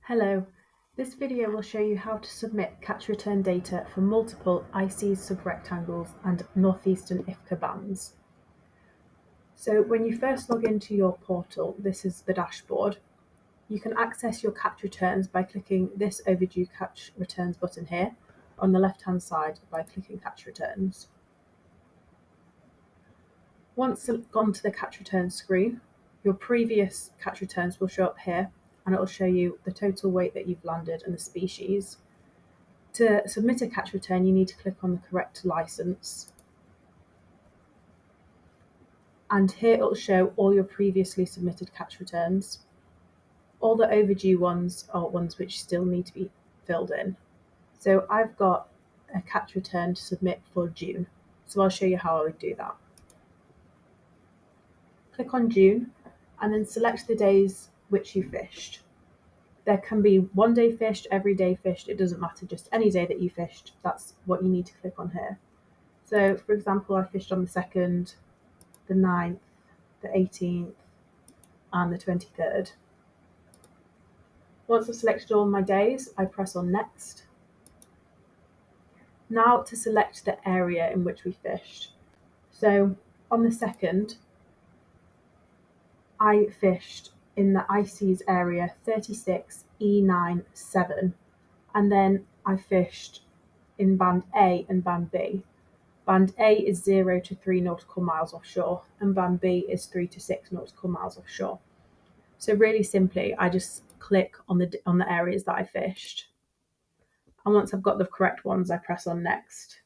Hello, this video will show you how to submit catch return data for multiple ICs subrectangles and northeastern IFCA bands. So when you first log into your portal, this is the dashboard. You can access your catch returns by clicking this overdue catch returns button here on the left hand side by clicking catch returns. Once gone to the catch returns screen, your previous catch returns will show up here and it will show you the total weight that you've landed and the species. To submit a catch return, you need to click on the correct license. And here it will show all your previously submitted catch returns. All the overdue ones are ones which still need to be filled in. So I've got a catch return to submit for June. So I'll show you how I would do that. Click on June and then select the days which you fished. There can be 1 day fished, every day fished, it doesn't matter, just any day that you fished, that's what you need to click on here. So for example, I fished on the 2nd, the 9th, the 18th and the 23rd. Once I've selected all my days, I press on next. Now to select the area in which we fished. So on the 2nd, I fished in the ICs area 36E97, and then I fished in band A and band B. Band A is 0 to 3 nautical miles offshore, and band B is 3 to 6 nautical miles offshore. So really simply, I just click on the areas that I fished. And once I've got the correct ones, I press on next.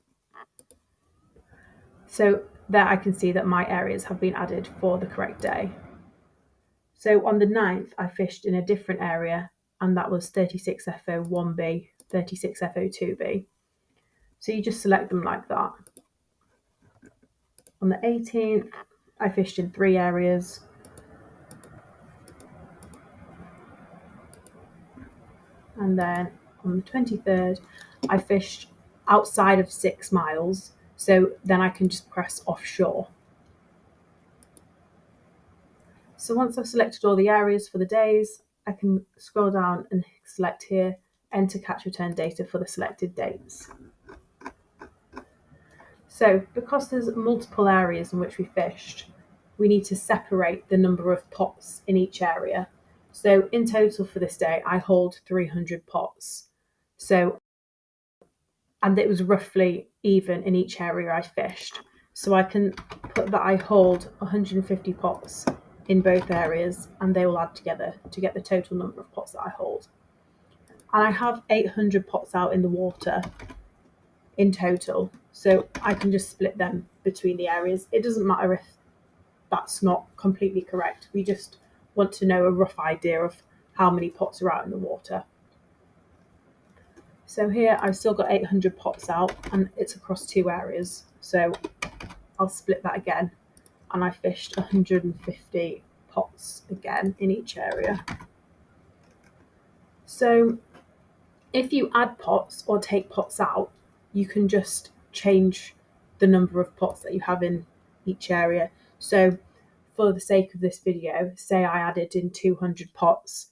So there I can see that my areas have been added for the correct day. So on the 9th, I fished in a different area, and that was 36FO1B, 36FO2B. So you just select them like that. On the 18th, I fished in 3 areas. And then on the 23rd, I fished outside of 6 miles. So then I can just press offshore. So once I've selected all the areas for the days, I can scroll down and select here, enter catch return data for the selected dates. So because there's multiple areas in which we fished, we need to separate the number of pots in each area. So in total for this day, I hold 300 pots. And it was roughly even in each area I fished. So I can put that I hold 150 pots in both areas, and they will add together to get the total number of pots that I hold. And I have 800 pots out in the water in total, so I can just split them between the areas. It doesn't matter if that's not completely correct. We just want to know a rough idea of how many pots are out in the water. So here I've still got 800 pots out, and it's across 2 areas. So I'll split that again, and I fished 150 pots again in each area. So if you add pots or take pots out, you can just change the number of pots that you have in each area. So for the sake of this video, say I added in 200 pots,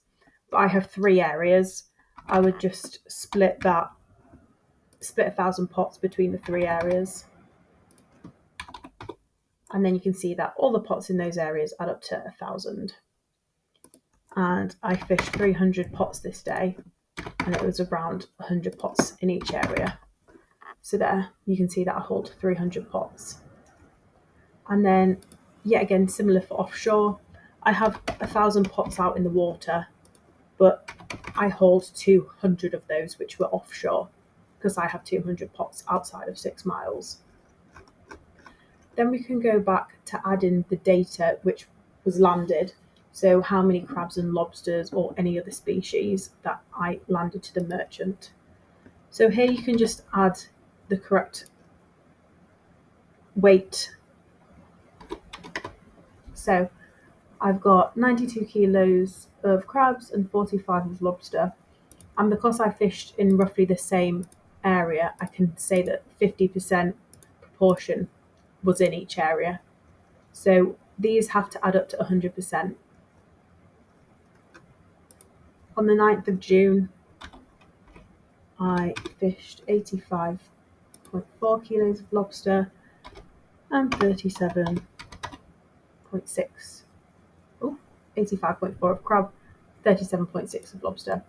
but I have 3 areas, I would just split 1,000 pots between the 3 areas. And then you can see that all the pots in those areas add up to 1,000. And I fished 300 pots this day, and it was around 100 pots in each area. So there, you can see that I hold 300 pots. And then, yet again, similar for offshore, I have 1,000 pots out in the water, but I hold 200 of those which were offshore, because I have 200 pots outside of 6 miles. Then we can go back to add in the data which was landed, so how many crabs and lobsters or any other species that I landed to the merchant. So here you can just add the correct weight. So I've got 92 kilos of crabs and 45 of lobster, and because I fished in roughly the same area, I can say that 50% proportion was in each area. So these have to add up to 100%. On the 9th of June, I fished 85.4 kilos of lobster and 37.6, 85.4 of crab, 37.6 of lobster.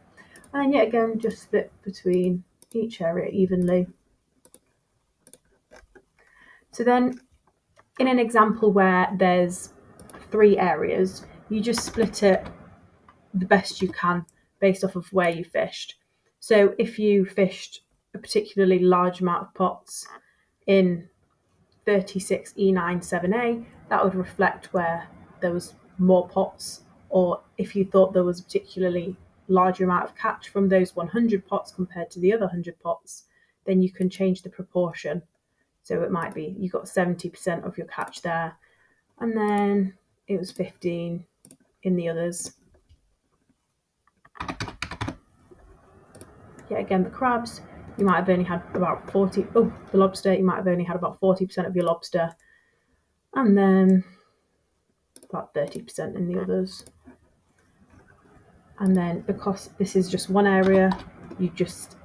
And then yet again, just split between each area evenly. So then in an example where there's 3 areas, you just split it the best you can based off of where you fished. So if you fished a particularly large amount of pots in 36 E9 7A, that would reflect where there was more pots, or if you thought there was a particularly larger amount of catch from those 100 pots compared to the other 100 pots, then you can change the proportion. So it might be you got 70% of your catch there, and then it was 15 in the others. Yet again, the crabs, you might have only had about 40. Oh, the lobster, you might have only had about 40% of your lobster, and then about 30% in the others. And then because this is just one area, you just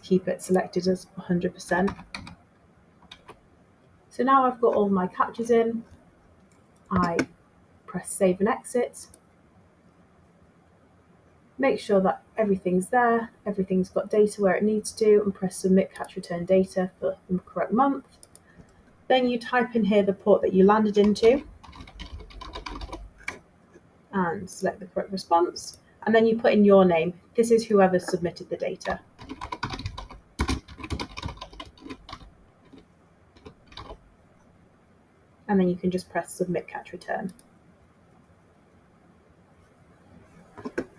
keep it selected as 100%. So now I've got all my catches in, I press save and exit. Make sure that everything's there, everything's got data where it needs to, and press submit catch return data for the correct month. Then you type in here the port that you landed into and select the correct response, and then you put in your name. This is whoever submitted the data. And then you can just press submit catch return.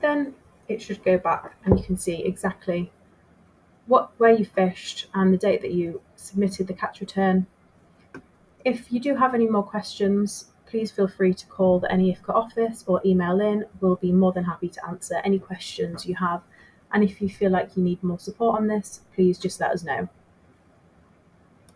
Then it should go back and you can see exactly where you fished and the date that you submitted the catch return. If you do have any more questions, please feel free to call the NEIFCA office or email in. We'll be more than happy to answer any questions you have. And if you feel like you need more support on this, please just let us know.